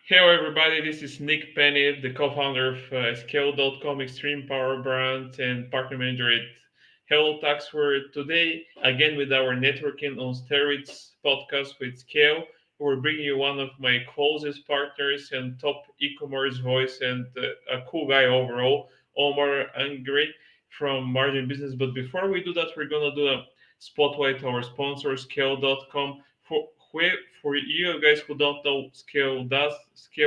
Hello, everybody. This is Nick Penny, the co-founder of Scale.com, Extreme Power Brand, and partner manager at Hello Taxware. Today, again with our Networking on Steroids podcast with Scale, we're bringing you one of my closest partners and top e-commerce voice and a cool guy overall, Omar Angry from Margin Business. But before we do that, we're gonna do a spotlight our sponsor, Scale.com. For you guys who don't know Scale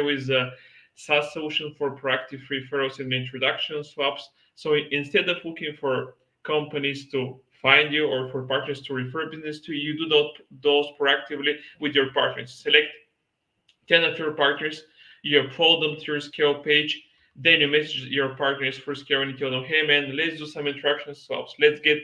is a SaaS solution for proactive referrals and introduction swaps. So instead of looking for companies to find you or for partners to refer business to you, do those proactively with your partners. Select 10 of your partners, you upload them to your Scale page, then you message your partners for Scale and you tell them, hey man, let's do some interaction swaps. Let's get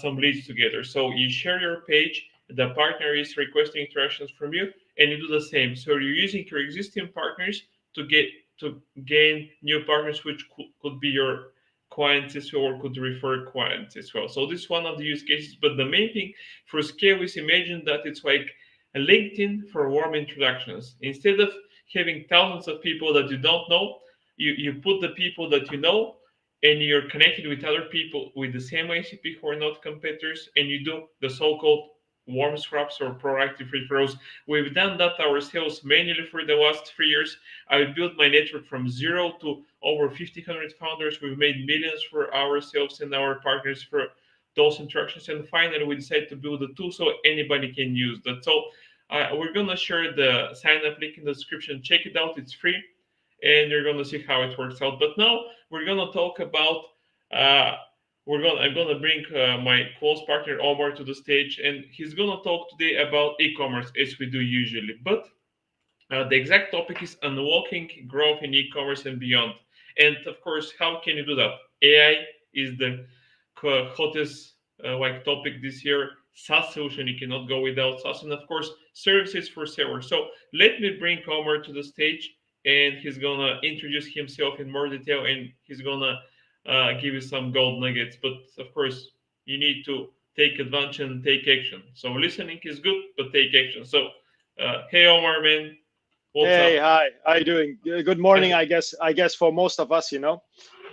some leads together. So you share your page, the partner is requesting interactions from you, and you do the same. So you're using your existing partners to get to gain new partners, which could be your clients as well, or could refer clients as well. So this is one of the use cases. But the main thing for Scale is imagine that it's like a LinkedIn for warm introductions. Instead of having thousands of people that you don't know, you put the people that you know and you're connected with other people with the same ICP who are not competitors, and you do the so-called warm swaps or proactive referrals. We've done that ourselves manually for the last 3 years. I've built my network from zero to over 1,500 founders. We've made millions for ourselves and our partners for those interactions. And finally, we decided to build a tool so anybody can use that. So we're going to share the sign up link in the description. Check it out. It's free and you're gonna see how it works out. But now we're gonna talk about I'm gonna bring my close partner Omar to the stage, and he's gonna talk today about e-commerce as we do usually. But the exact topic is unlocking growth in e-commerce and beyond. And of course, how can you do that? AI is the hottest topic this year. SaaS solution, you cannot go without SaaS, and of course, services for sellers. So let me bring Omar to the stage, and he's gonna introduce himself in more detail, and he's gonna give you some gold nuggets. But of course, you need to take advantage and take action. So listening is good, but take action. So, hey Omar, man, what's Hey, up? hi. How you doing? Good How's morning, it? I guess for most of us. Yeah,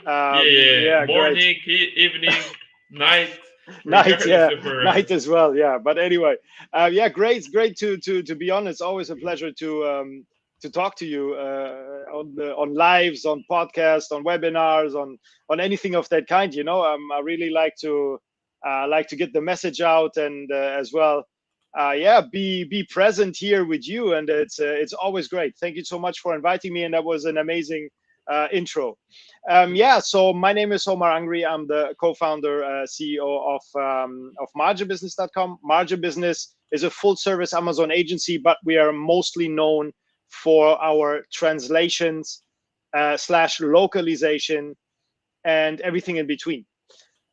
yeah. Yeah, great. Morning, evening, night, Night, regardless yeah, of where. night as well. Yeah, but anyway, yeah, great to be on. It's always a pleasure to talk to you on lives, on podcasts, on webinars, on anything of that kind. I really like to get the message out and as well. Yeah, be present here with you, and it's always great. Thank you so much for inviting me, and that was an amazing intro. Yeah, so my name is Omar Angry. I'm the co-founder, CEO of MarginBusiness.com. Margin Business is a full-service Amazon agency, but we are mostly known for our translations slash localization and everything in between.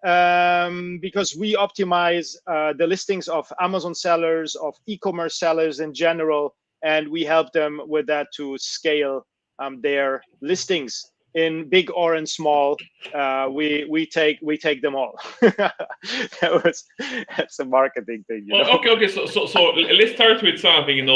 Because we optimize the listings of Amazon sellers, of e-commerce sellers in general, and we help them with that to scale their listings in big or in small. We take them all. That's a marketing thing. Well, okay. So let's start with something.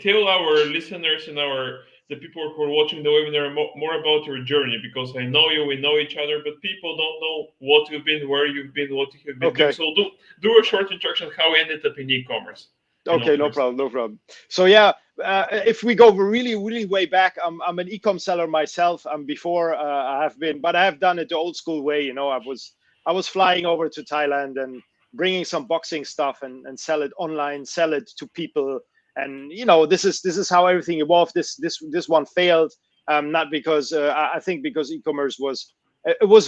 Tell our listeners and the people who are watching the webinar more about your journey, because I know you, we know each other, but people don't know what you've been, where you've been, what you have been doing. Okay. So do a short introduction how you ended up in e-commerce. Okay, no First. problem, no problem. So yeah, if we go really way back, I'm an e-com seller myself. Before but I have done it the old school way. I was flying over to Thailand and bringing some boxing stuff and sell it online, sell it to people, and this is how everything evolved. This one failed, not because I think because e-commerce was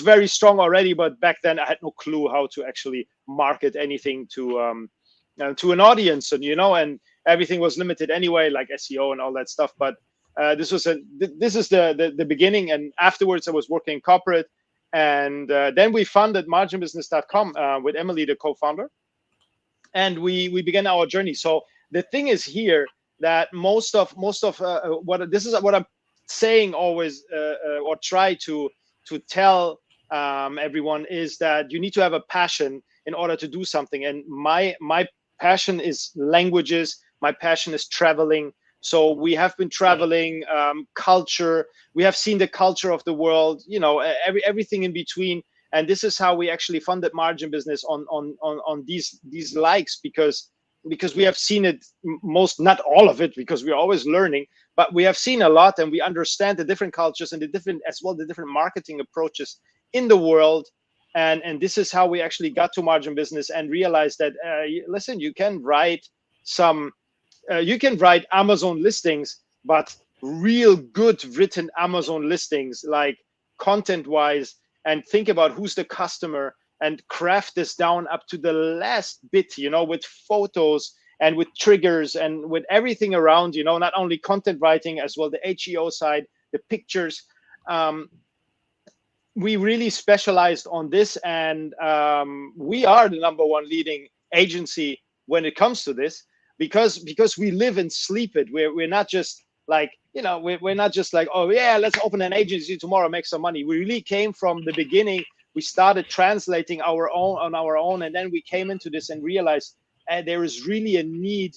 very strong already, but back then I had no clue how to actually market anything to an audience, and everything was limited anyway, like SEO and all that stuff. But this is the beginning, and afterwards I was working in corporate, and then we funded marginbusiness.com with Emily, the co-founder, and we began our journey. So the thing is here that most of what I'm saying always, or try to tell everyone, is that you need to have a passion in order to do something. And my passion is languages. My passion is traveling. So we have been traveling, culture. We have seen the culture of the world. Everything in between. And this is how we actually funded margin business on these likes, because we have seen it most, not all of it, because we're always learning, but we have seen a lot, and we understand the different cultures and the different marketing approaches in the world. And this is how we actually got to margin business and realized that listen, you can write Amazon listings, but real good written Amazon listings, like content wise, and think about who's the customer and craft this down up to the last bit, with photos and with triggers and with everything around, not only content writing, as well the HEO side, the pictures. We really specialized on this, and we are the #1 leading agency when it comes to this, because we live and sleep it. We're not just like, we're not just like, oh yeah, let's open an agency tomorrow, make some money. We really came from the beginning. We started translating on our own, and then we came into this and realized there is really a need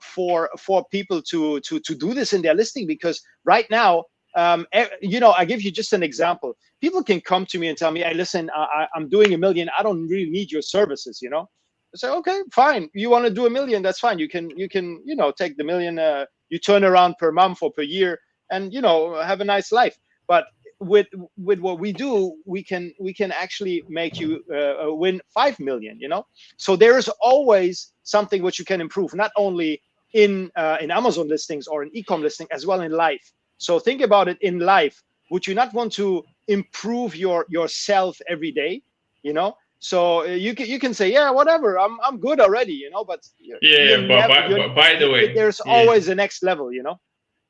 for people to do this in their listing, because right now, I give you just an example. People can come to me and tell me, hey, listen, I'm doing $1 million. I don't really need your services, I say, okay, fine. You want to do $1 million? That's fine. You can, take the $1 million, you turn around per month or per year, and, have a nice life. But with what we do, we can actually make you win 5 million, So there is always something which you can improve, not only in Amazon listings or in e-com listing, as well in life. So think about it in life. Would you not want to improve yourself every day? So you can say, yeah, whatever, I'm good already, but but by the way, there's always a next level,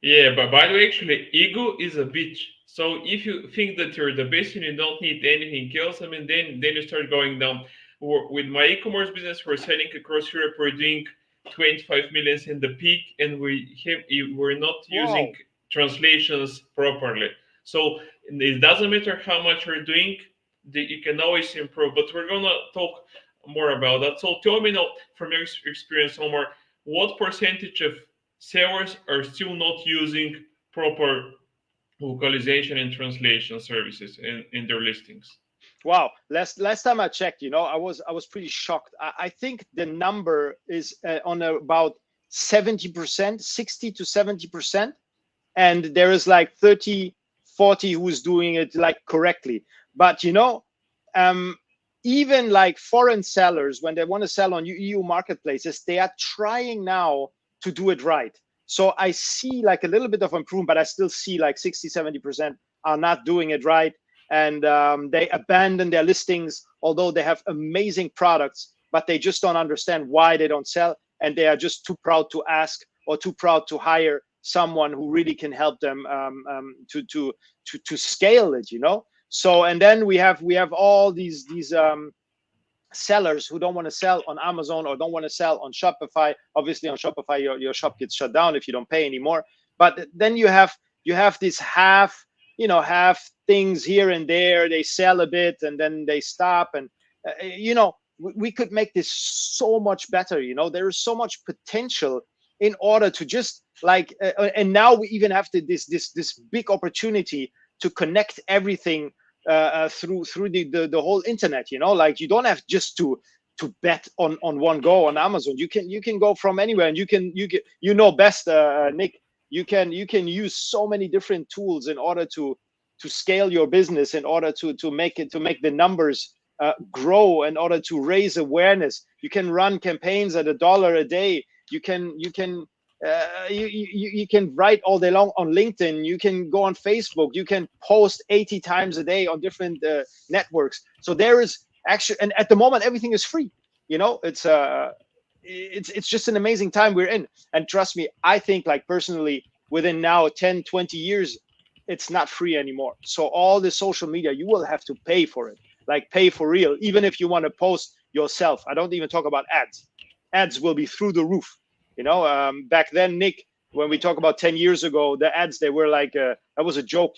Yeah, but by the way, actually, ego is a bitch. So if you think that you're the best and you don't need anything else, I mean, then you start going down. With my e-commerce business, we're selling across Europe. We're doing 25 millions in the peak, and we're not using translations properly. So it doesn't matter how much you're doing; you can always improve. But we're gonna talk more about that. So tell me now, from your experience, Omar, what percentage of sellers are still not using proper localization and translation services in their listings? Wow, last time I checked, I was pretty shocked. I think the number is on about 70%, 60 to 70%, and there is like 30, 40 who's doing it like correctly. But even like foreign sellers, when they want to sell on EU marketplaces, they are trying now to do it right. So I see like a little bit of improvement, but I still see like 60, 70% are not doing it right. And they abandon their listings, although they have amazing products, but they just don't understand why they don't sell. And they are just too proud to ask, or too proud to hire someone who really can help them to scale it, So, and then we have all these sellers who don't want to sell on Amazon or don't want to sell on Shopify. Obviously, on Shopify, your shop gets shut down if you don't pay anymore. But then you have this half things here and there. They sell a bit and then they stop. And we could make this so much better. There is so much potential in order to just like, and now we even have this big opportunity to connect everything through the whole internet. Like you don't have just to bet on one go on Amazon. You can go from anywhere, and you can best, Nick. You can use so many different tools in order to scale your business, in order to make the numbers grow, in order to raise awareness. You can run campaigns at $1 a day. You can write all day long on LinkedIn. You can go on Facebook. You can post 80 times a day on different networks. So there is actually, and at the moment everything is free. It's just an amazing time we're in. And trust me, I think, like, personally, within now 10, 20 years, it's not free anymore. So all the social media, you will have to pay for it, like pay for real, even if you want to post yourself. I don't even talk about ads. Ads will be through the roof. Back then, Nick, when we talk about 10 years ago, the ads, they were like, that was a joke,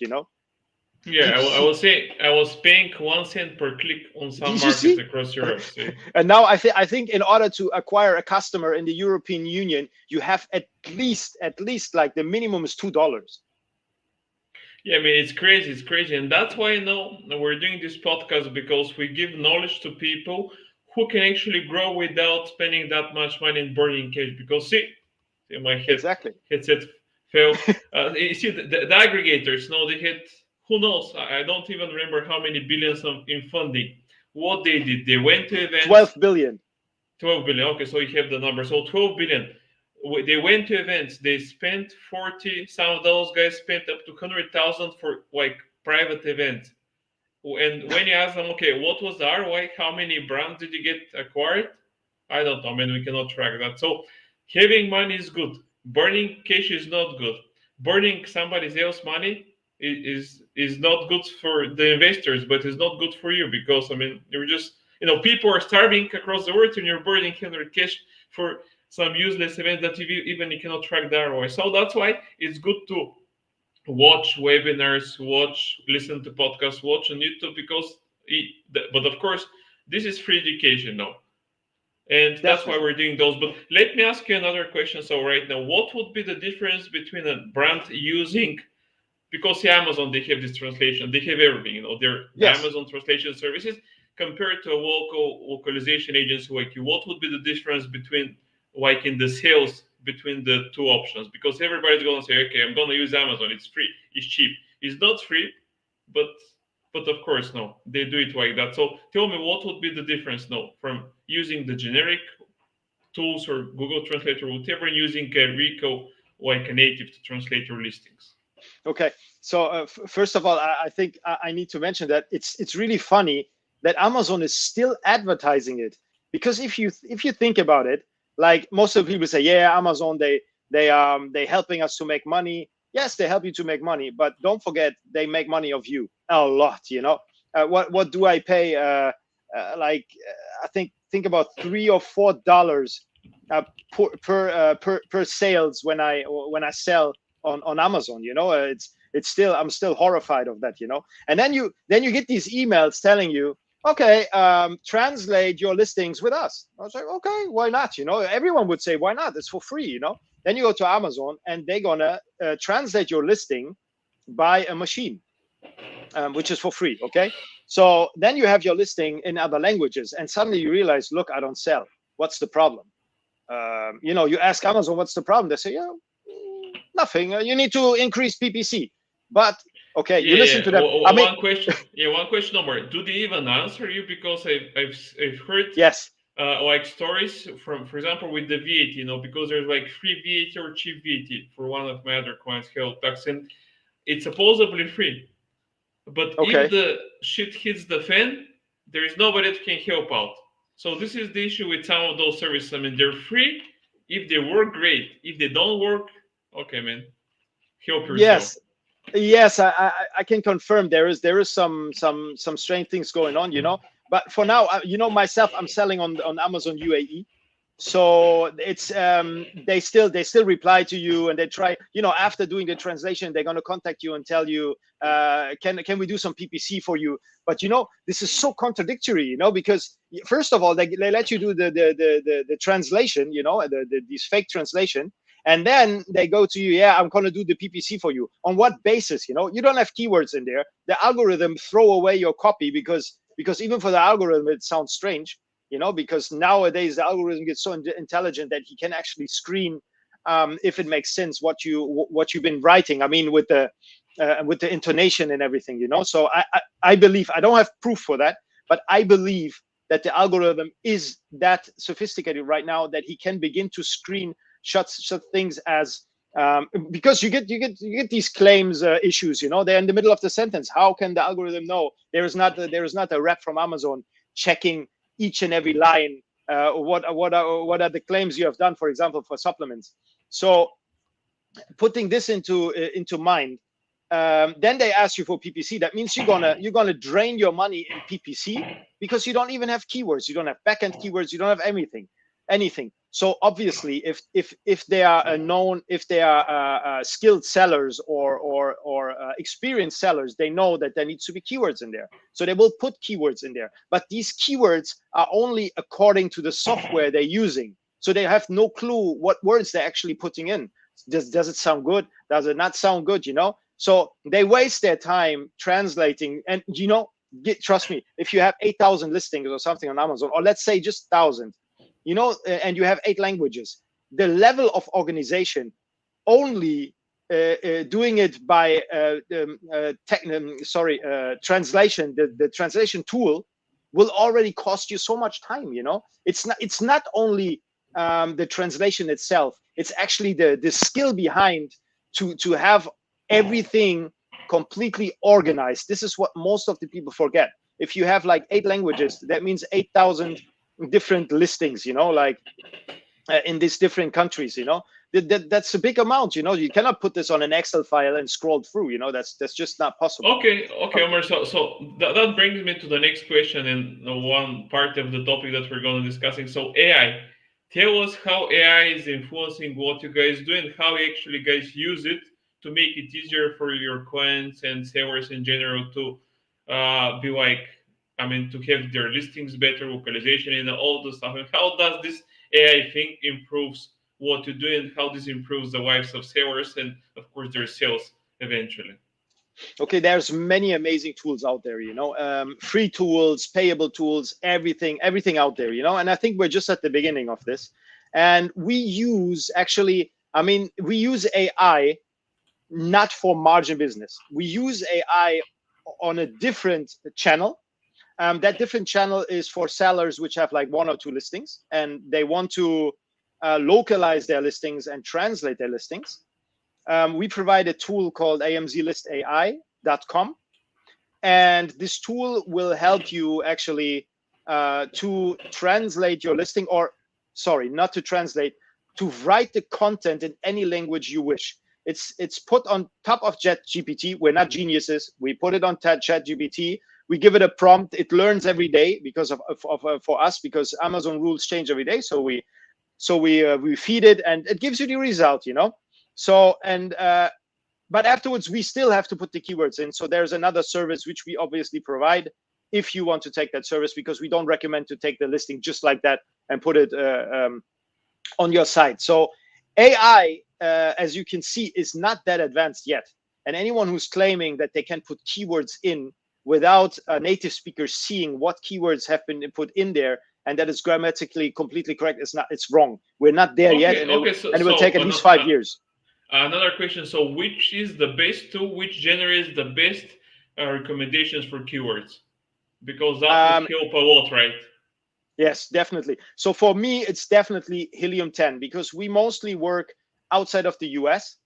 Yeah, Did you I see? will say I was paying 1 cent per click on some Did you markets see? across Europe. See, And now I think in order to acquire a customer in the European Union, you have at least like the minimum is $2. yeah, I mean it's crazy, and that's why we're doing this podcast because we give knowledge to people who can actually grow without spending that much money in burning cash. Because see my Exactly. headset fell. You see the aggregators, they hit. Who knows? I don't even remember how many billions in funding. What they did, they went to events. 12 billion. 12 billion. Okay, so you have the number. So 12 billion. They went to events. They spent 40. Some of those guys spent up to 100,000 for like private events. And when you ask them, okay, what was the ROI? How many brands did you get acquired? I don't know. I mean, we cannot track that. So having money is good. Burning cash is not good. Burning somebody else's money is not good for the investors, but it's not good for you because I mean you're just people are starving across the world and you're burning 100 cash for some useless event that even you cannot track the ROI. So that's why it's good to watch webinars, listen to podcasts, watch on YouTube because but of course this is free education now, and that's why Definitely. we're doing those. But let me ask you another question. So right now, what would be the difference between a brand using, because the Amazon they have this translation, they have everything, their Yes. Amazon translation services compared to a localization agency like you. What would be the difference between like in the sales between the two options? Because everybody's gonna say, okay, I'm gonna use Amazon, it's free, it's cheap. It's not free, but of course no, they do it like that. So tell me what would be the difference now from using the generic tools or Google Translator, whatever, using a Rico like a native to translate your listings. Okay. So first of all, I think I need to mention that it's really funny that Amazon is still advertising it, because if you think about it, like most of the people say, yeah, Amazon they helping us to make money. Yes, they help you to make money, but don't forget they make money of you a lot. What do I pay? I think about $3 or $4 per sales when I sell on Amazon. It's still, I'm still horrified of that. And then you get these emails telling you, okay, translate your listings with us. I was like, okay, why not? Everyone would say, why not? It's for free. Then you go to Amazon and they're gonna translate your listing by a machine, which is for free. Okay, so then you have your listing in other languages, and suddenly you realize, look, I don't sell. What's the problem? You ask Amazon, what's the problem? They say, yeah, nothing. You need to increase PPC. But okay, you Yeah, listen yeah. to them. I mean, One question. Yeah, one question more. Do they even answer you? Because I've heard yes, like stories from, for example, with the VAT. Because there's like free VAT or cheap VAT for one of my other clients, Health Tax, and it's supposedly free. But if okay, the shit hits the fan, there is nobody that can help out. So this is the issue with some of those services. I mean, they're free. If they work, great. If they don't work, okay, man, help yourself. yes, yes, I can confirm there is some strange things going on. But for now, myself, I'm selling on Amazon UAE. So it's they still reply to you, and they try, after doing the translation, they're going to contact you and tell you, can we do some PPC for you? But this is so contradictory, because first of all, they let you do the translation, these fake translation, and then they go to you, yeah, I'm going to do the PPC for you. On what basis? You don't have keywords in there. The algorithm throw away your copy, because even for the algorithm it sounds strange, because nowadays the algorithm gets so intelligent that he can actually screen, if it makes sense, what you've been writing. I mean, with the intonation and everything. So I believe, I don't have proof for that, but I believe that the algorithm is that sophisticated right now that he can begin to screen such things as, because you get these claims issues. They're in the middle of the sentence. How can the algorithm know there is not a rep from Amazon checking each and every line? What are the claims you have done, for example, for supplements? So putting this into mind, then they ask you for PPC. That means you're gonna drain your money in PPC, because you don't even have keywords. You don't have backend keywords. You don't have anything. anything. So obviously, if they are known, if they are skilled sellers or experienced sellers, they know that there needs to be keywords in there. So they will put keywords in there. But these keywords are only according to the software they're using. So they have no clue what words they're actually putting in. Does it sound good? Does it not sound good? You know. So they waste their time translating, and trust me, if you have 8,000 listings or something on Amazon, or let's say just 1,000, and you have 8 languages, the level of organization only doing it by translation, the translation tool will already cost you so much time. It's not only the translation itself, it's actually the skill behind to have everything completely organized. This is what most of the people forget. If you have like 8 languages, that means 8,000 different listings, like in these different countries. That's a big amount. You cannot put this on an Excel file and scroll through. That's just not possible. Okay, Omar. So that brings me to the next question and one part of the topic that we're going to be discussing. So AI, tell us how AI is influencing what you guys do and how you actually guys use it to make it easier for your clients and sellers in general to be like, to have their listings better, localization, and all the stuff. And how does this AI thing improves what you do, and how this improves the lives of sellers and, of course, their sales eventually? Okay, there's many amazing tools out there, free tools, payable tools, everything out there, and I think we're just at the beginning of this. And we use AI not for margin business. We use AI on a different channel. That different channel is for sellers which have like 1 or 2 listings, and they want to localize their listings and translate their listings. We provide a tool called amzlistai.com, and this tool will help you actually to translate your listing, or sorry, not to translate, to write the content in any language you wish. It's put on top of ChatGPT. We're not geniuses. We put it on ChatGPT. We give it a prompt. It learns every day because for us, because Amazon rules change every day. So we feed it, and it gives you the result. So, but afterwards we still have to put the keywords in. So there's another service which we obviously provide if you want to take that service, because we don't recommend to take the listing just like that and put it on your site. So AI, as you can see, is not that advanced yet. And anyone who's claiming that they can put keywords in without a native speaker seeing what keywords have been put in there and that is grammatically completely correct, it's wrong. We're not there yet, and it will take at least 5 years. Another question. So which is the best tool which generates the best recommendations for keywords? Because that would help a lot, right? Yes, definitely. So for me, it's definitely Helium 10, because we mostly work outside of the US.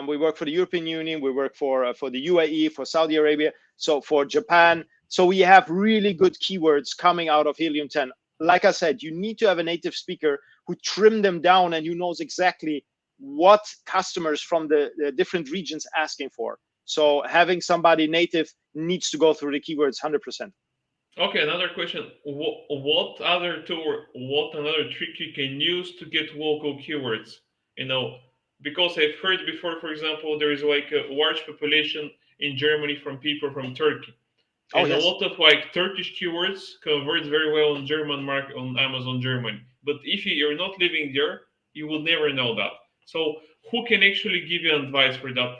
We work for the European Union. We work for the UAE, for Saudi Arabia, so for Japan. So we have really good keywords coming out of Helium 10. Like I said, you need to have a native speaker who trim them down and who knows exactly what customers from the different regions asking for. So having somebody native needs to go through the keywords 100%. Okay, another question. What other tool or what another trick you can use to get local keywords? Because I've heard before, for example, there is like a large population in Germany from people from Turkey. And a lot of like Turkish keywords converts very well on German market on Amazon Germany. But if you're not living there, you will never know that. So who can actually give you advice for that?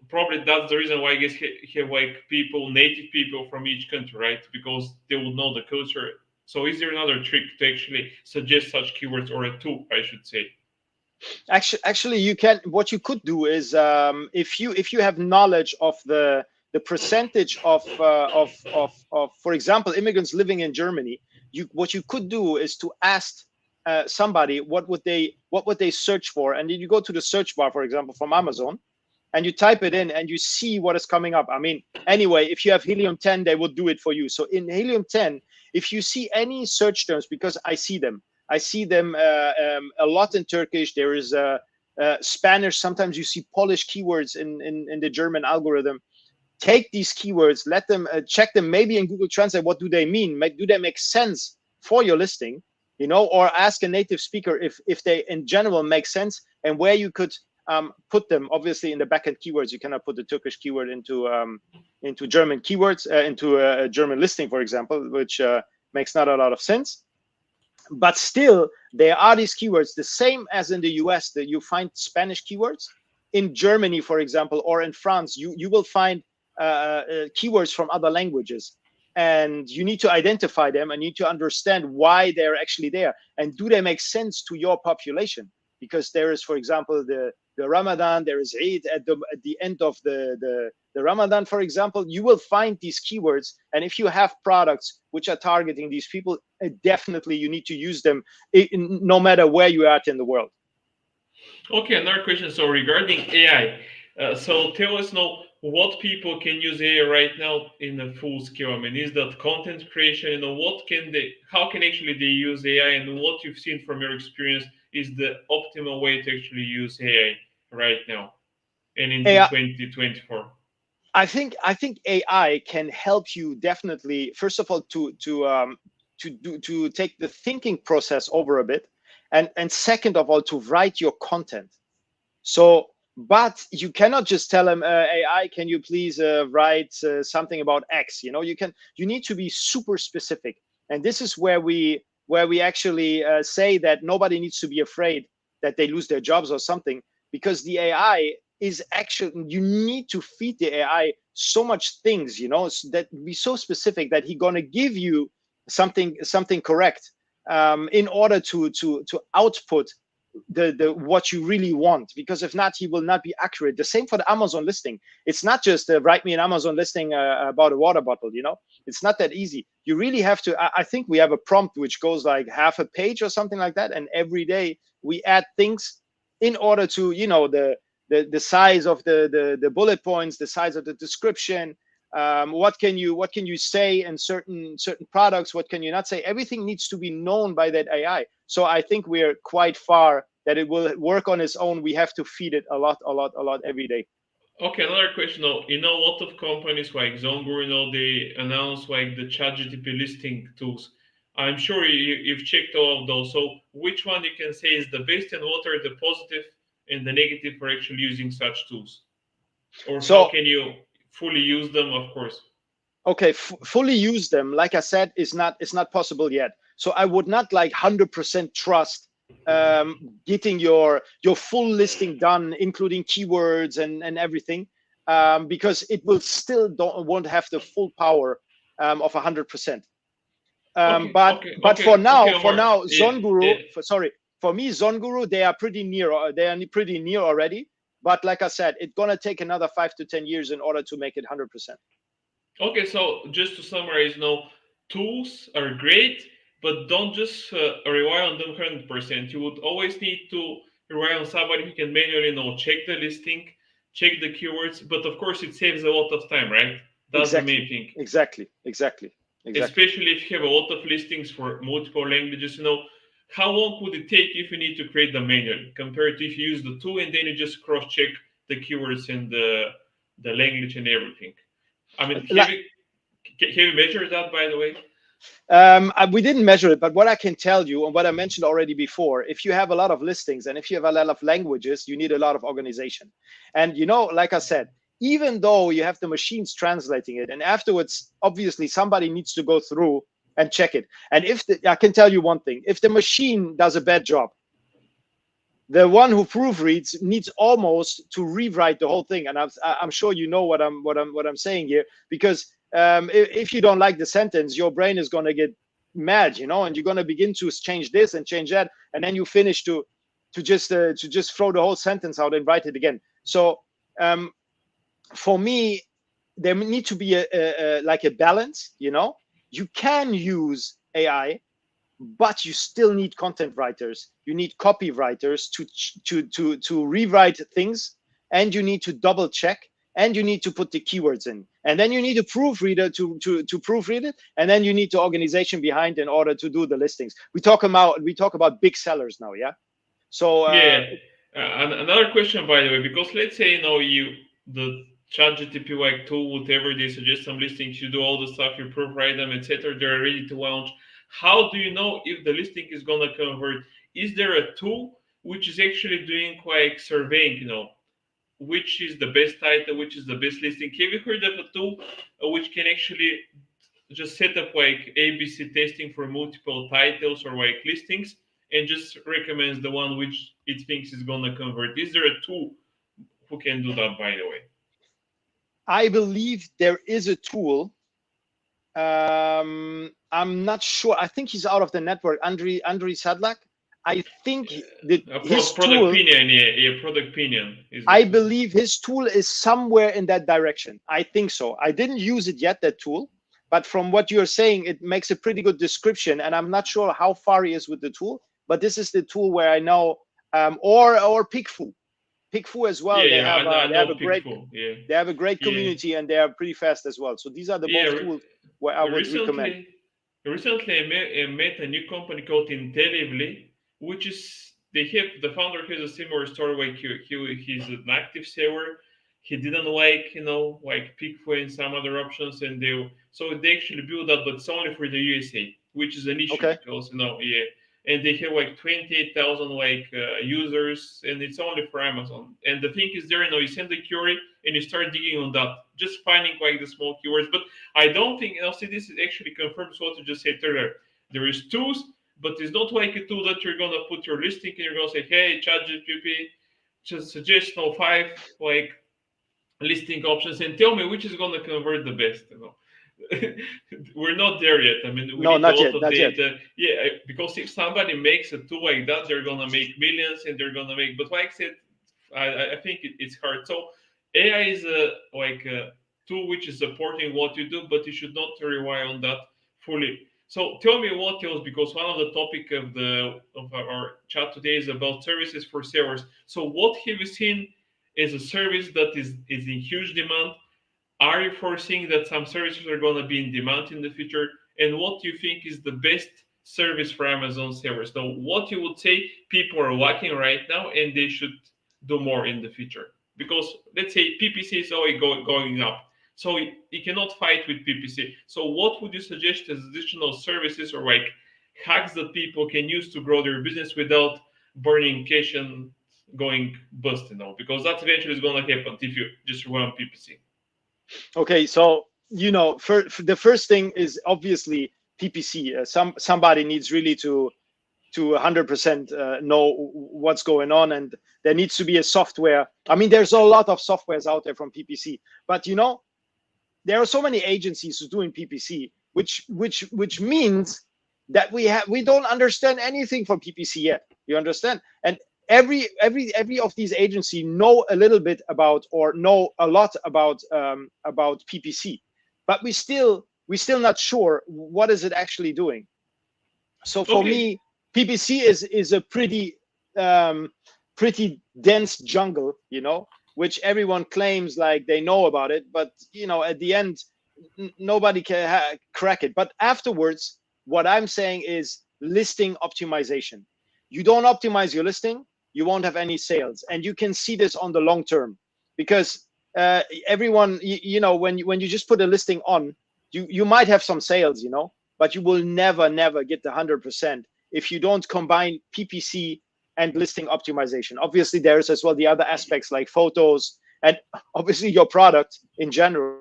Probably that's the reason why I guess have like native people from each country, right? Because they will know the culture. So is there another trick to actually suggest such keywords, or a tool, I should say? Actually, you can. What you could do is, if you have knowledge of the percentage of for example, immigrants living in Germany, what you could do is to ask somebody what would they search for, and then you go to the search bar, for example, from Amazon, and you type it in and you see what is coming up. Anyway, if you have Helium 10, they will do it for you. So in Helium 10, if you see any search terms, because I see them a lot in Turkish, there is Spanish, sometimes you see Polish keywords in the German algorithm. Take these keywords, let them check them maybe in Google Translate. What do they mean? Do they make sense for your listing? or ask a native speaker if they in general make sense and where you could put them. Obviously, in the backend keywords, you cannot put the Turkish keyword into German keywords, into a German listing, for example, which makes not a lot of sense. But still, there are these keywords, the same as in the US, that you find Spanish keywords. In Germany, for example, or in France, you will find keywords from other languages. And you need to identify them and you need to understand why they're actually there. And do they make sense to your population? Because there is, for example, the Ramadan, there is Eid at the end of the Ramadan, for example. You will find these keywords. And if you have products which are targeting these people, definitely you need to use them no matter where you are at in the world. Okay, another question. So regarding AI, so tell us now what people can use AI right now in a full scale. I mean, is that content creation? How can actually they use AI, and what you've seen from your experience is the optimal way to actually use AI right now and into AI, 2024. I think AI can help you definitely. First of all, to take the thinking process over a bit, and second of all, to write your content. So, but you cannot just tell them, AI, can you please write something about X? You need to be super specific, and this is where we actually say that nobody needs to be afraid that they lose their jobs or something, because the AI is actually, you need to feed the AI so much things, that be so specific that he's gonna give you something correct, in order to output the what you really want. Because if not, he will not be accurate. The same for the Amazon listing. It's not just write me an Amazon listing about a water bottle. It's not that easy. You really have to. I think we have a prompt which goes like half a page or something like that, and every day we add things in order to, the size of the bullet points, the size of the description, what can you say in certain products, what can you not say. Everything needs to be known by that AI. So I think we're quite far that it will work on its own. We have to feed it a lot every day. Okay, another question. Now, a lot of companies like Zongur, they announce like the ChatGPT listing tools. I'm sure you've checked all of those. So, which one you can say is the best, and what are the positive and the negative for actually using such tools? Or how So can you fully use them, of course? okay, fully use them, like I said, is not possible yet. So I would not like 100% trust getting your full listing done, including keywords and everything, because it will still won't have the full power of 100%. Okay, okay, But okay, okay, for Omar. now, Yeah, Zonguru, yeah. for me, Zonguru, they are pretty near. They are pretty near already. But like I said, it's gonna take another 5 to 10 years in order to make it 100%. Okay, so just to summarize, tools are great, but don't just rely on them 100%. You would always need to rely on somebody who can manually, check the listing, check the keywords. But of course, it saves a lot of time, right? That's the Exactly, main thing. exactly, exactly, exactly. Especially if you have a lot of listings for multiple languages, how long would it take if you need to create the manual compared to if you use the tool and then you just cross-check the keywords and the language and everything? I mean, Like, have you measured that, by the way? we didn't measure it, but what I can tell you and what I mentioned already before, if you have a lot of listings and if you have a lot of languages, you need a lot of organization. And like I said, even though you have the machines translating it, and afterwards, obviously, somebody needs to go through and check it. And I can tell you one thing: if the machine does a bad job, the one who proofreads needs almost to rewrite the whole thing. And I'm sure you know what I'm saying here, because if you don't like the sentence, your brain is going to get mad, and you're going to begin to change this and change that, and then you finish to just throw the whole sentence out and write it again. So for me, there need to be like a balance. You can use AI, but you still need content writers, you need copywriters to rewrite things, and you need to double check, and you need to put the keywords in, and then you need a proofreader to proofread it, and then you need the organization behind in order to do the listings. We talk about big sellers now, yeah. So Yeah. Another question, by the way, because let's say the ChatGPT like tool, whatever they suggest some listings, you do all the stuff, you proofread them, etc. They're ready to launch. How do you know if the listing is gonna convert? Is there a tool which is actually doing like surveying, which is the best title, which is the best listing? Have you heard of a tool which can actually just set up like ABC testing for multiple titles or like listings and just recommends the one which it thinks is gonna convert? Is there a tool who can do that, by the way? I believe there is a tool. I'm not sure. I think he's out of the network. Andrei Sadlak. I think that his Product tool. opinion, yeah, product opinion is the I tool. believe his tool is somewhere in that direction. I think so. I didn't use it yet, that tool, but from what you're saying, it makes a pretty good description. And I'm not sure how far he is with the tool, but this is the tool where I know, or Pickfu as well. Yeah, I know Pigful. Yeah, they have a great yeah, community, and they are pretty fast as well. So these are the yeah. both tools where I would recommend. Recently, I met a new company called Intelligibly, which is they have the founder has a similar story. Like he's an active seller. He didn't like like Pigful and some other options, and they actually built that, but it's only for the USA, which is an issue Okay. because yeah, and they have like 28,000 like users, and it's only for Amazon. And the thing is, there you send the query and you start digging on that, just finding like the small keywords. But I don't think this actually confirms what you just said earlier. There is tools, but it's not like a tool that you're gonna put your listing and you're gonna say, "Hey, ChatGPT, just suggest five like listing options and tell me which is gonna convert the best." We're not there yet. I mean, we No, need a not lot yet, of not yet. data. Yeah, because if somebody makes a tool like that, they're gonna make millions, and they're gonna make. But like I said, I think it's hard. So AI is a tool which is supporting what you do, but you should not rely on that fully. So tell me what else, because one of the topic of our chat today is about services for sellers. So what have you seen as a service that is in huge demand? Are you foreseeing that some services are going to be in demand in the future? And what do you think is the best service for Amazon sellers? So, what you would say people are lacking right now and they should do more in the future? Because let's say PPC is always going up. So, you cannot fight with PPC. So, what would you suggest as additional services or like hacks that people can use to grow their business without burning cash and going bust? Because that eventually is going to happen if you just run PPC. Okay, so for the first thing is obviously PPC. Somebody needs really to 100% know what's going on, and there needs to be a software. I mean, there's a lot of softwares out there from PPC, but there are so many agencies who doing PPC, which means that we don't understand anything from PPC yet. You understand? And every of these agencies know a little bit about, or know a lot about PPC, but we still not sure what is it actually doing. So for Okay. me, PPC is a pretty dense jungle, which everyone claims like they know about it, but at the end, nobody can crack it. But afterwards, what I'm saying is listing optimization. You don't optimize your listing, you won't have any sales, and you can see this on the long term, because everyone, when you just put a listing on, you might have some sales, but you will never get the 100% if you don't combine PPC and listing optimization. Obviously, there's as well the other aspects like photos and obviously your product in general.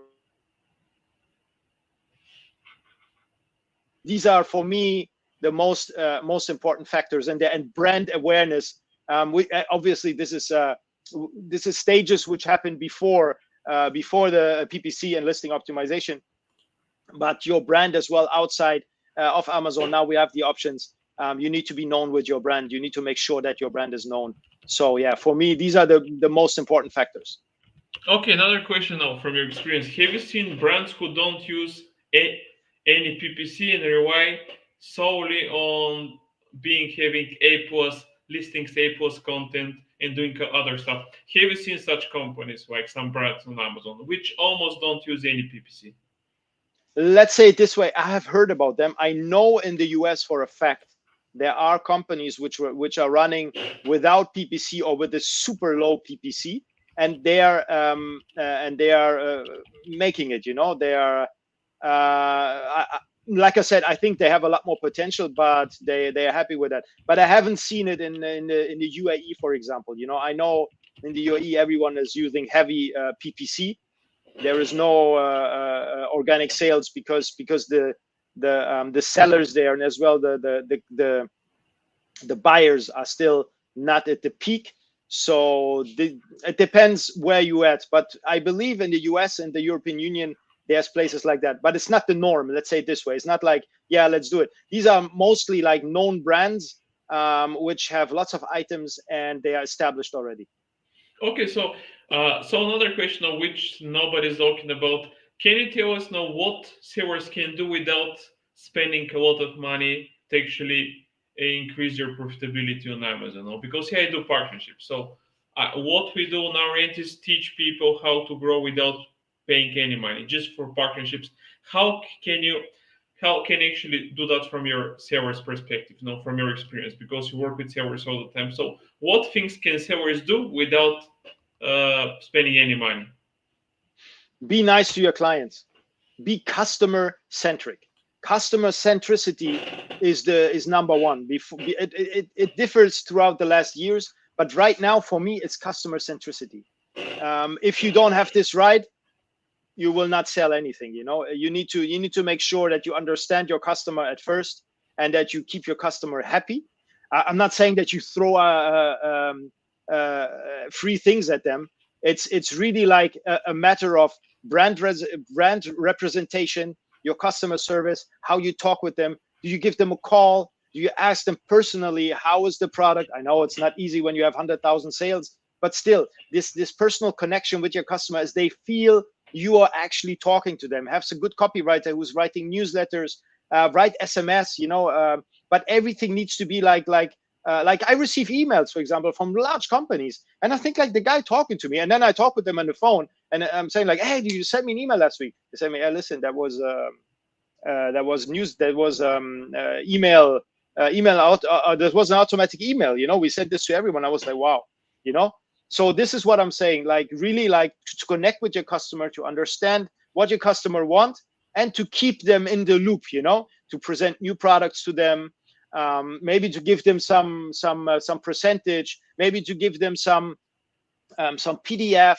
These are for me the most important factors, and brand awareness. Obviously this is stages which happen before the PPC and listing optimization, but your brand as well outside of Amazon. Now we have the options. You need to be known with your brand. You need to make sure that your brand is known. So yeah, for me, these are the most important factors. Okay, another question now from your experience. Have you seen brands who don't use any PPC and rely solely on having A plus listings, A plus content, and doing other stuff? Have you seen such companies like some brands on Amazon which almost don't use any PPC? Let's say it this way: I have heard about them. I know in the US for a fact there are companies which are running without PPC or with a super low PPC, and they are making it. They are. like I said, I think they have a lot more potential, but they are happy with that. But I haven't seen it in the UAE, for example. I know in the UAE everyone is using heavy PPC. There is no organic sales because the sellers there, and as well the buyers are still not at the peak. So it depends where you at. But I believe in the US and the European Union, there's places like that. But it's not the norm. Let's say it this way. It's not like, yeah, let's do it. These are mostly like known brands, which have lots of items and they are established already. Okay, so another question of which nobody's talking about. Can you tell us now what sellers can do without spending a lot of money to actually increase your profitability on Amazon? No? Because here I do partnerships. So what we do on our end is teach people how to grow without paying any money, just for partnerships. How can you actually do that from your seller's perspective, from your experience, because you work with sellers all the time. So what things can sellers do without spending any money? Be nice to your clients. Be customer centric. Customer centricity is number one. It differs throughout the last years, but right now for me it's customer centricity. If you don't have this right, you will not sell anything. You need to make sure that you understand your customer at first and that you keep your customer happy. I'm not saying that you throw free things at them. It's really like a matter of brand representation, your customer service, how you talk with them. Do you give them a call? Do you ask them personally, how is the product? I know it's not easy when you have 100,000 sales, but still this personal connection with your customer, as they feel you are actually talking to them. Have a good copywriter who's writing newsletters, write SMS, but everything needs to be like I receive emails, for example, from large companies, and I think like the guy talking to me, and then I talk with them on the phone, and I'm saying like, hey, did you send me an email last week? They send me, hey, listen, that was news, that was email out. That was an automatic email. We sent this to everyone. I was like, wow, So this is what I'm saying. Like really, like to connect with your customer, to understand what your customer want, and to keep them in the loop. To present new products to them. Maybe to give them some percentage, maybe to give them some PDF,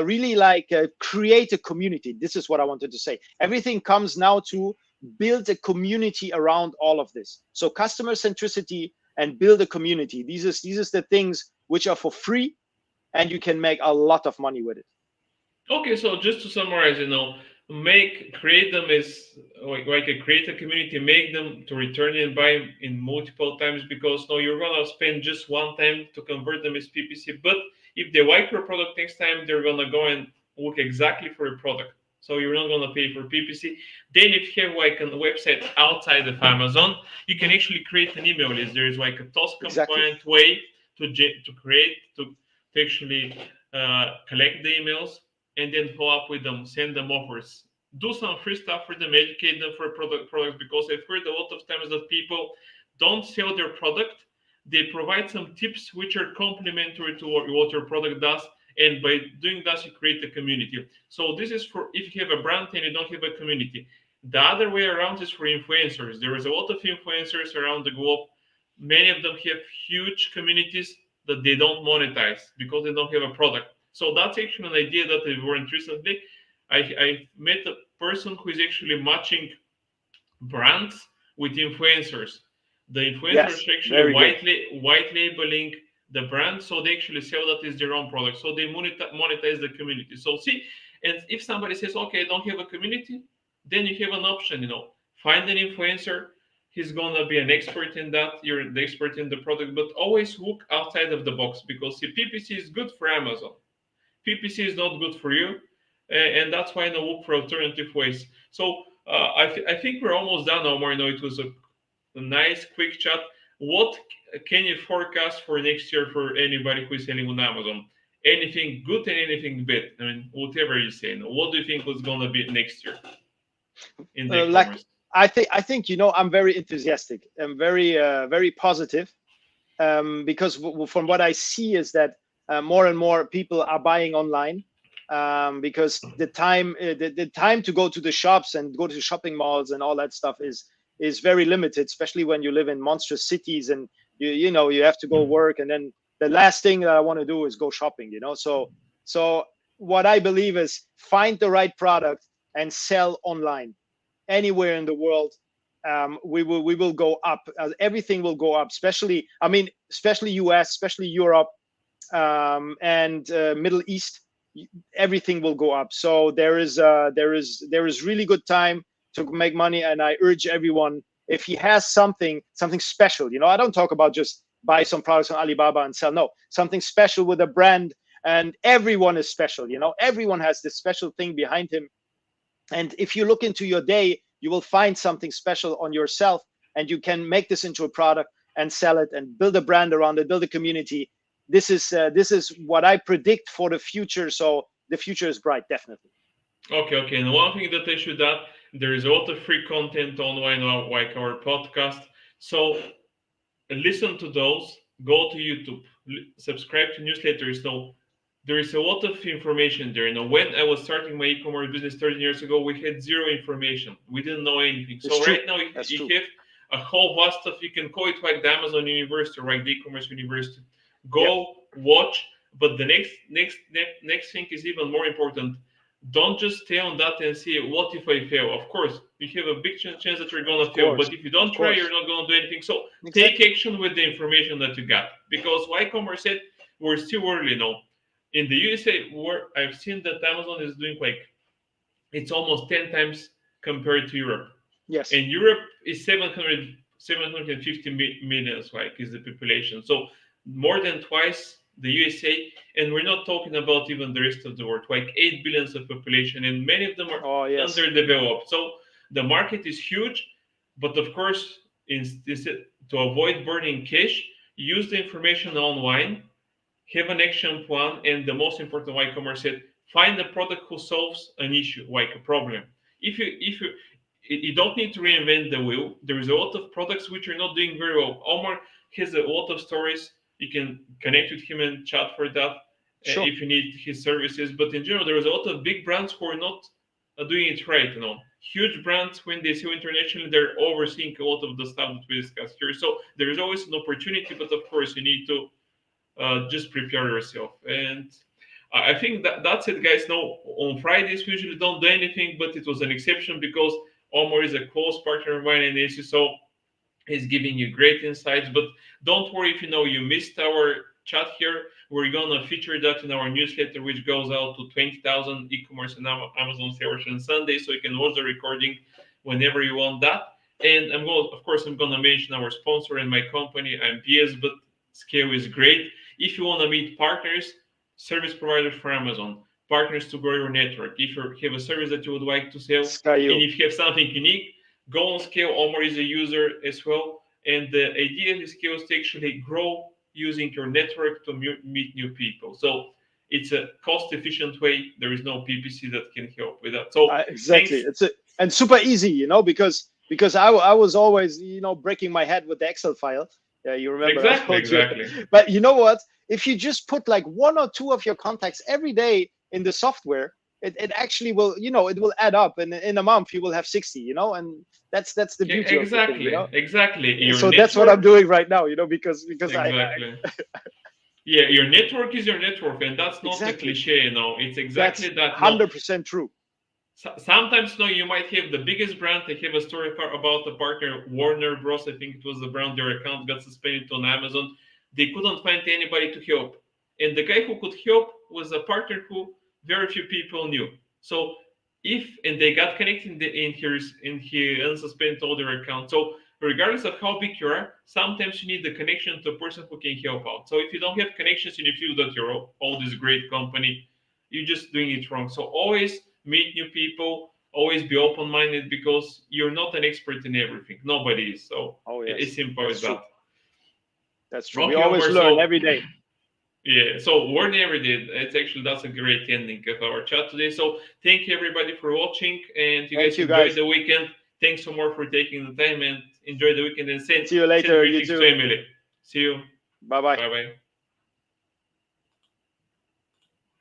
really like create a community. This is what I wanted to say. Everything comes now to build a community around all of this. So customer centricity and build a community. These are the things which are for free, and you can make a lot of money with it. Okay, so just to summarize, create them as create a community, make them to return and buy in multiple times, because no, you're gonna spend just one time to convert them as PPC. But if they like your product next time, they're gonna go and look exactly for your product. So you're not gonna pay for PPC. Then if you have like a website outside of Amazon, you can actually create an email list. There is like a TOS compliant way to create to actually collect the emails and then follow up with them, send them offers, do some free stuff for them, educate them for products, because I've heard a lot of times that people don't sell their product, they provide some tips which are complementary to what your product does, and by doing that you create a community. So this is for if you have a brand and you don't have a community. The other way around is for influencers. There is a lot of influencers around the globe. Many of them have huge communities that they don't monetize because they don't have a product. So that's actually an idea that I learned recently. I met a person who is actually matching brands with influencers. The influencers Yes, are actually very good. white labeling the brand, so they actually sell that as their own product. So they monetize the community. So see, and if somebody says, okay, I don't have a community, then you have an option. Find an influencer. He's gonna be an expert in that. You're the expert in the product, but always look outside of the box, because see, PPC is good for Amazon. PPC is not good for you, and that's why I look for alternative ways. So I think we're almost done, Omar. It was a nice, quick chat. What can you forecast for next year for anybody who is selling on Amazon? Anything good and anything bad? I mean, whatever you say. What do you think was going to be next year in the Like e-commerce? I think I'm very enthusiastic. I'm very positive, because from what I see is that more and more people are buying online. because the time to go to the shops and go to shopping malls and all that stuff is very limited, especially when you live in monstrous cities and you have to go work, and then the last thing that I want to do is go shopping. So what I believe is find the right product and sell online anywhere in the world. We will go up. Everything will go up, especially US, especially Europe, and Middle East. Everything will go up. So there is really good time to make money, and I urge everyone, if he has something special, I don't talk about just buy some products on Alibaba and sell. No, something special with a brand, and everyone is special. Everyone has this special thing behind him. And if you look into your day, you will find something special on yourself, and you can make this into a product and sell it and build a brand around it, build a community. This is what I predict for the future. So the future is bright, definitely. Okay. And one thing that I should add, there is a lot of free content online, like our podcast. So listen to those. Go to YouTube. Subscribe to newsletters. So there is a lot of information there. When I was starting my e-commerce business 13 years ago, we had zero information. We didn't know anything. It's So true. right now That's you true. have a whole vast of, you can call it like the Amazon University, or like the e-commerce university. Yep. Go watch, but the next thing is even more important. Don't just stay on that and say, what if I fail? Of course, you have a big chance that you're gonna Of fail, course. but if you Of don't try, course. you're not gonna do anything. So take Exactly. action with the information that you got, because like Ecommerce said, we're still early now. In the USA, where I've seen that Amazon is doing like, it's almost 10 times compared to Europe. Yes. And Europe is 750 million, like, is the population. So more than twice the USA. And we're not talking about even the rest of the world, like 8 billions of population, and many of them are Oh, yes. underdeveloped. So the market is huge, but of course, to avoid burning cash, use the information online, have an action plan, and the most important, like Omar said, find a product who solves an issue, like a problem. If you don't need to reinvent the wheel. There is a lot of products which are not doing very well. Omar has a lot of stories. You can connect with him and chat for that, Sure. if you need his services. But in general, there is a lot of big brands who are not doing it right. Huge brands, when they sell internationally, they're overseeing a lot of the stuff that we discussed here. So there is always an opportunity, but of course, you need to just prepare yourself. And I think that's it, guys. No, on Fridays we usually don't do anything, but it was an exception because Omar is a close partner of mine in AC, so he's giving you great insights. But don't worry if you missed our chat here. We're gonna feature that in our newsletter, which goes out to 20,000 e-commerce and Amazon sellers on Sunday, so you can watch the recording whenever you want that. And I'm gonna mention our sponsor and my company. I'm PS, but Scale is great. If you want to meet partners, service providers for Amazon, partners to grow your network, if you have a service that you would like to sell, Sky and if you have something unique, go on Scale. Omar is a user as well. And the idea of Scale is to actually grow using your network to meet new people. So it's a cost-efficient way. There is no PPC that can help with that. So Exactly. thanks. And super easy, because I was always, breaking my head with the Excel file. Yeah, you remember I told you. Exactly. But you know what? If you just put like one or two of your contacts every day in the software, it actually will, it will add up, and in a month you will have 60, and that's the beauty of the thing, Exactly. Your So that's what I'm network. doing right now, because I Exactly. Yeah, your network is your network, and that's not a exactly, cliche. It's that's exactly that. No, 100% true. sometimes you might have the biggest brand. I have a story about a partner, Warner Bros. I think it was the brand. Their account got suspended on Amazon. They couldn't find anybody to help, and the guy who could help was a partner who very few people knew. So and they got connected he unsuspended all their accounts. So regardless of how big you are, sometimes you need the connection to a person who can help out. So if you don't have connections and you feel that you're all this great company, you're just doing it wrong. So always meet new people, always be open-minded, because you're not an expert in everything. Nobody is. So Oh it's yes, simple that's as true. that. That's true. We Okay, always Omar. learn So every day. yeah, so learn every day. That's a great ending of our chat today. So thank you everybody for watching, and you Thank guys you, enjoy guys. the weekend. Thanks so much for taking the time, and enjoy the weekend, and send See you send later. You greetings to too. Emily. See you. Bye bye. Bye bye.